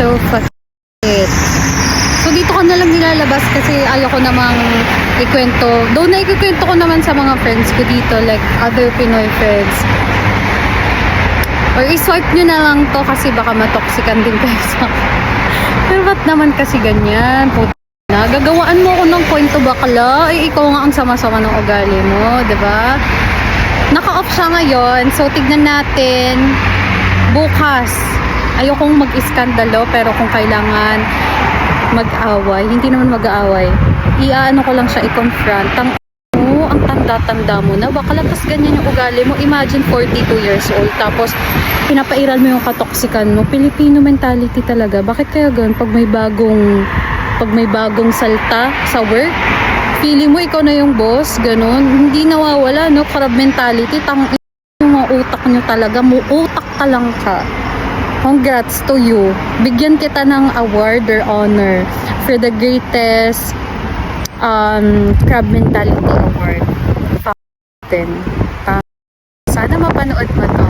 So, it. So, dito ko na lang nilalabas kasi ayoko namang ikwento. Though naikikwento ko naman sa mga friends ko dito, like other Pinoy friends. Or i-swipe nyo na lang to kasi baka matoxican din kayo sa pero ba't naman kasi ganyan? Puta na. Gagawaan mo ako ng kwento bakla. Eh, ikaw nga ang sama-sama ng ugali mo, diba? Naka-off siya ngayon. So, tignan natin bukas. Ayokong mag-iskandalo pero kung kailangan mag-away, hindi naman mag-aaway, iaano ko lang siya i-confront. Ang tanda-tanda mo na, bakla tas ganyan yung ugali mo. Imagine 42 years old tapos pinapairal mo yung katoksikan mo. Filipino mentality talaga. Bakit kaya ganun? Pag may bagong salta sa work, feeling mo ikaw na yung boss, ganun. Hindi nawawala, no? Crab mentality. Yung mga utak nyo talaga, utak ka lang ka. Congrats to you. Bigyan kita ng award or honor for the greatest crab mentality award. Sana mapanood mo to.